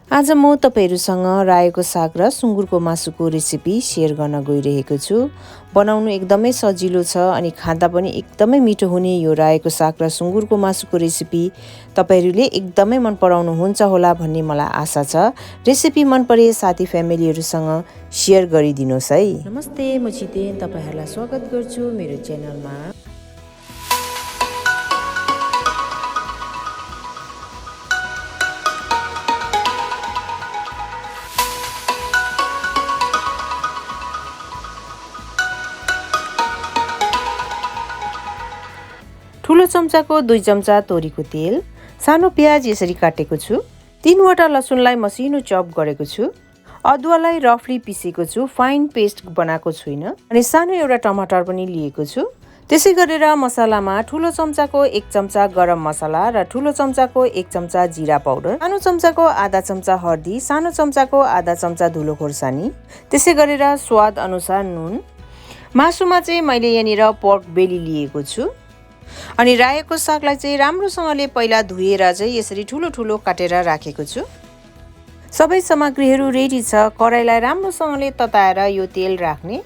आज म तपाईहरुसँग रायोको साग र सुँगुरको मासुको रेसिपी शेयर गर्न गइरहेको छु। बनाउनु एकदमै सजिलो छ अनि खाँदा पनि एकदमै मिठो हुने यो रायोको साग र सुँगुरको मासुको रेसिपी तपाईहरुले एकदमै मन पराउनुहुन्छ होला भन्ने मलाई आशा छ। रेसिपी मन परे साथी फ्यामिलीहरुसँग शेयर गरिदिनुस् है। नमस्ते, म छितेन तपाईहरुलाई स्वागत गर्छु मेरो च्यानलमा। ठुलो चम्चाको 2 चम्चा तोरीको तेल, सानो प्याज यसरी काटेको छु, 3 वटा लसुनलाई मसिनो चप गरेको छु, अदुवालाई रफली पिसेको छु, फाइन पेस्ट बनाएको छुइनँ, अनि सानो एउटा टमाटर पनि लिएको छु। त्यसै गरेर मसलामा ठुलो चम्चाको 1 चम्चा गरम मसला र ठुलो चम्चाको 1 चम्चा जिरा पाउडर, सानो चम्चाको आधा चम्चा हर्दी, सानो चम्चाको आधा चम्चा धुलो खोर्सानी, त्यसै गरेर स्वाद अनुसार नुन। मासुमा चाहिँ मैले यहाँनिर पोर्क बेली लिएको छु। अनि रायोको सागलाई चाहिँ राम्रोसँगले पहिला धुएर चाहिँ यसरी ठुलो ठुलो काटेर राखेको छु। सबै सामग्रीहरू रेडी छ। कराईलाई राम्रोसँगले तताएर यो तेल राख्ने।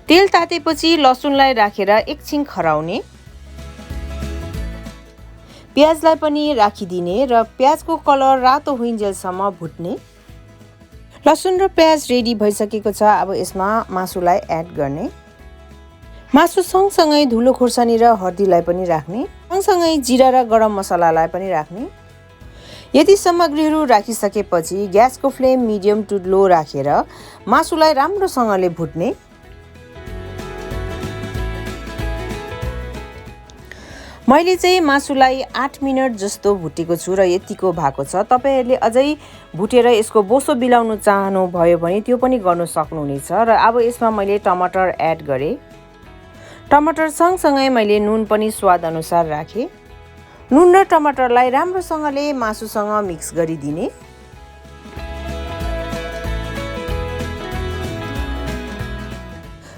तेल तातेपछि लसुनलाई राखेर एकछिन खराउने। प्याजलाई पनि राखिदिने र प्याजको कलर रातो हुइन्जेलसम्म भुट्ने। लसुन र प्याज रेडी भइसकेको छ। अब यसमा मासुलाई एड गर्ने। मासु सँगसँगै धुलो खोर्सानी र हर्दीलाई पनि राख्ने, सँगसँगै जिरा र गरम मसलालाई पनि राख्ने। यदि सामग्रीहरू राखिसकेपछि ग्यासको फ्लेम मिडियम टु लो राखेर मासुलाई राम्रोसँगले भुट्ने। मैले चाहिँ मासुलाई 8 मिनेट जस्तो भुटेको छु र यतिको भएको छ। तपाईहरुले अझै भुटेर यसको बोसो बिलाउन चाहनुभयो भने त्यो पनि गर्न सक्नुहुनेछ। र अब यसमा मैले टमाटर एड गरे। टमाटर सँगसँगै मैले नुन पनि स्वाद अनुसार राखे। नुन र टमाटरलाई राम्रोसँगले मासुसँग मिक्स गरिदिने।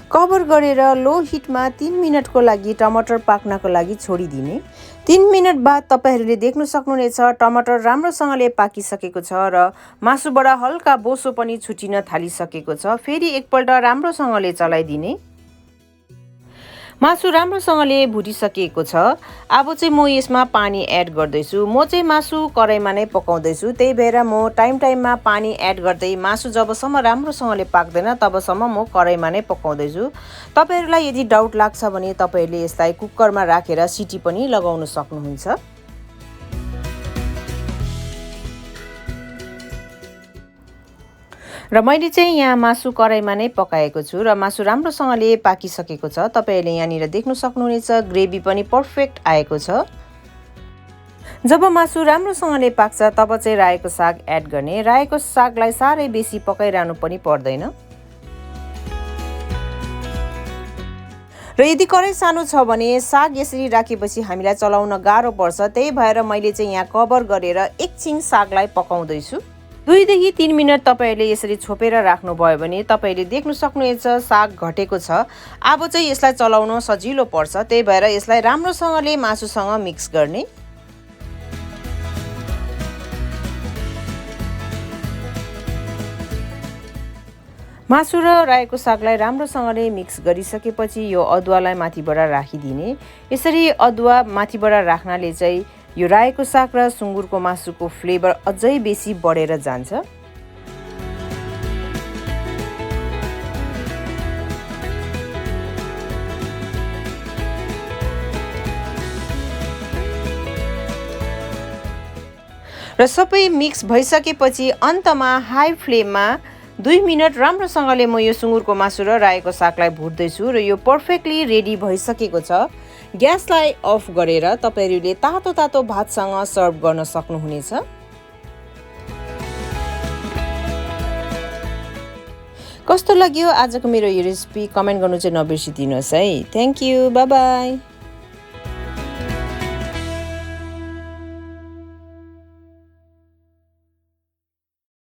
कभर गरेर लो हिटमा 3 मिनेटको लागि टमाटर पाक्नको लागि छोडिदिने। 3 मिनेट बाद तपाईहरुले देख्न सक्नुहुनेछ टमाटर राम्रोसँगले पाकिसकेको छ र मासुबाट हल्का बोसो पनि छुटिन थालिसकेको छ। फेरि एकपल्ट राम्रोसँगले चलाइदिने। मासु राम्रोसँगले भुटिसकेको छ। अब चाहिँ म यसमा पानी एड गर्दैछु। म चाहिँ मासु कराईमा नै पकाउँदैछु, त्यही भएर म टाइममा पानी एड गर्दै मासु जबसम्म राम्रोसँगले पाक्दैन तबसम्म म कराईमा नै पकाउँदैछु। तपाईहरुलाई यदि डाउट लाग्छ भने तपाईहरुले यसलाई कुकरमा राखेर सिटी पनि लगाउन सक्नुहुन्छ। र मैले चाहिँ यहाँ मासु कराईमा नै पकाएको छु र मासु राम्रोसँगले पाकिसकेको छ। तपाईहरुले यहाँनिर देख्न सक्नुहुनेछ ग्रेभी पनि परफेक्ट आएको छ। जब मासु राम्रोसँगले पाक्छ तब चाहिँ रायोको साग एड गर्ने। रायोको सागलाई साह्रै बेसी पकाइरहनु पनि पर्दैन। र यदि कराई सानो छ भने साग यसरी राखेपछि हामीलाई चलाउन गाह्रो पर्छ। त्यही भएर मैले चाहिँ यहाँ कभर गरेर एकछिन सागलाई पकाउँदैछु। 2 देखि 3 मिनेट तपाईहरुले यसरी छोपेर राख्नुभयो भने तपाईहरुले देख्न सक्नुहुनेछ साग घटेको छ। अब चाहिँ यसलाई चलाउन सजिलो पर्छ। त्यही भएर यसलाई राम्रोसँगले मासुसँग मिक्स गर्ने। मासु र रायोको सागलाई राम्रोसँगले मिक्स गरिसकेपछि यो अदुवालाई माथिबाट राखिदिने। यसरी अदुवा माथिबाट राख्नाले चाहिँ यो रायोको साग र सुँगुरको मासुको फ्लेभर अझै बेसी बढेर जान्छ। र सबै मिक्स भइसकेपछि अन्तमा हाई फ्लेममा 2 मिनेट राम्रोसँगले म यो सुँगुरको मासु र रायोको सागलाई भुट्दैछु र यो पर्फेक्टली रेडी भइसकेको छ। ग्यासलाई अफ गरेर तपाईहरुले तातो तातो भातसँग सर्भ गर्न सक्नुहुनेछ। कस्तो लाग्यो आजको मेरो यो रेसिपी कमेन्ट गर्नु चाहिँ नबिर्सिदिनुहोस् है। Thank you, bye bye.